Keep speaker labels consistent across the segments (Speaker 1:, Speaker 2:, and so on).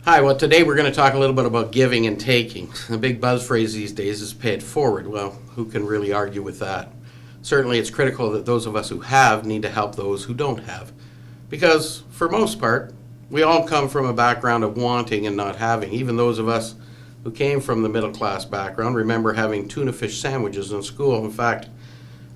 Speaker 1: Hi, well, today we're going to talk a little bit about giving and taking. The big buzz phrase these days is pay it forward. Well, who can really argue with that? Certainly, it's critical that those of us who have need to help those who don't have. Because, for most part, we all come from a background of wanting and not having. Even those of us who came from the middle class background remember having tuna fish sandwiches in school. In fact,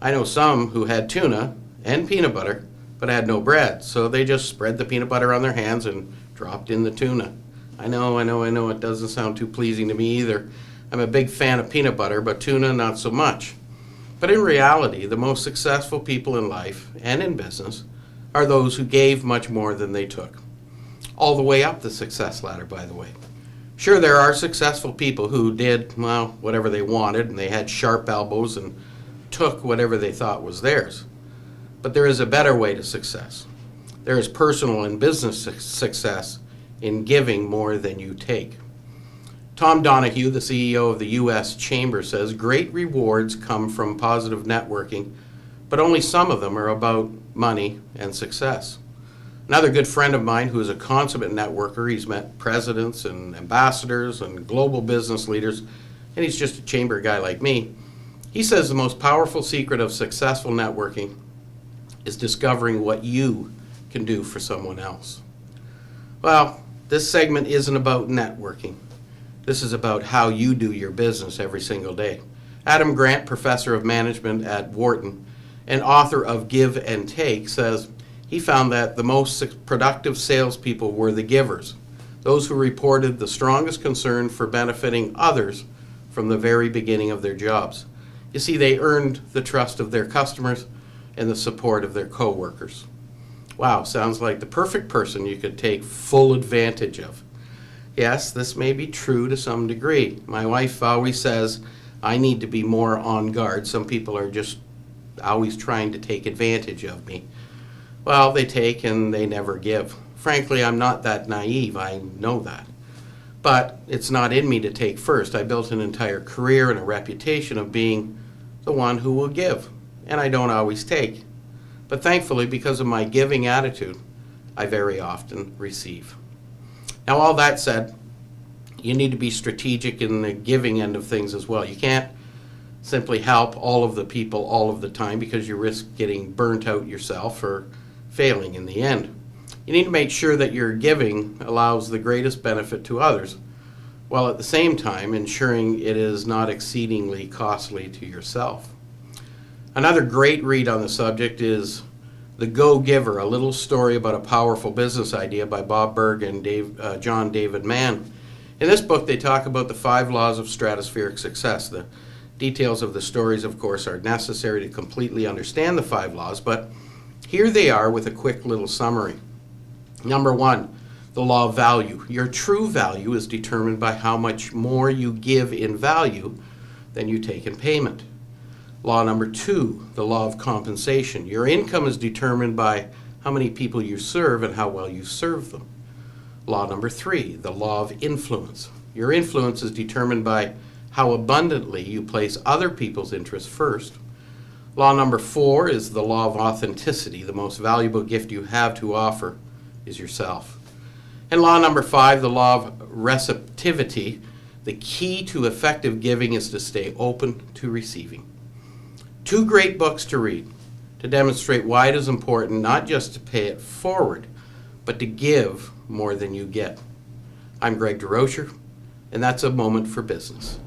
Speaker 1: I know some who had tuna and peanut butter, but had no bread. So they just spread the peanut butter on their hands and dropped in the tuna. I know, it doesn't sound too pleasing to me either. I'm a big fan of peanut butter, but tuna not so much. But in reality, the most successful people in life and in business are those who gave much more than they took. All the way up the success ladder, by the way. Sure, there are successful people who did, well, whatever they wanted, and they had sharp elbows and took whatever they thought was theirs. But there is a better way to success. There is personal and business success in giving more than you take. Tom Donahue, the CEO of the U.S. Chamber, says great rewards come from positive networking, but only some of them are about money and success. Another good friend of mine who is a consummate networker, he's met presidents and ambassadors and global business leaders, and he's just a chamber guy like me. He says the most powerful secret of successful networking is discovering what you can do for someone else. Well, this segment isn't about networking. This is about how you do your business every single day. Adam Grant, professor of management at Wharton and author of Give and Take, says he found that the most productive salespeople were the givers, those who reported the strongest concern for benefiting others from the very beginning of their jobs. You see, they earned the trust of their customers and the support of their coworkers. Wow, sounds like the perfect person you could take full advantage of. Yes, this may be true to some degree. My wife always says I need to be more on guard. Some people are just always trying to take advantage of me. Well, they take and they never give. Frankly, I'm not that naive. I know that. But it's not in me to take first. I built an entire career and a reputation of being the one who will give. And I don't always take. But thankfully, because of my giving attitude, I very often receive. Now, all that said, you need to be strategic in the giving end of things as well. You can't simply help all of the people all of the time because you risk getting burnt out yourself or failing in the end. You need to make sure that your giving allows the greatest benefit to others, while at the same time ensuring it is not exceedingly costly to yourself. Another great read on the subject is The Go-Giver, a little story about a powerful business idea by Bob Burg and John David Mann. In this book, they talk about the 5 laws of stratospheric success. The details of the stories, of course, are necessary to completely understand the 5 laws, but here they are with a quick little summary. Number 1, the law of value. Your true value is determined by how much more you give in value than you take in payment. Law number 2, the law of compensation. Your income is determined by how many people you serve and how well you serve them. Law number 3, the law of influence. Your influence is determined by how abundantly you place other people's interests first. Law number 4 is the law of authenticity. The most valuable gift you have to offer is yourself. And law number 5, the law of receptivity. The key to effective giving is to stay open to receiving. 2 great books to read to demonstrate why it is important not just to pay it forward, but to give more than you get. I'm Greg DeRocher, and that's A Moment for Business.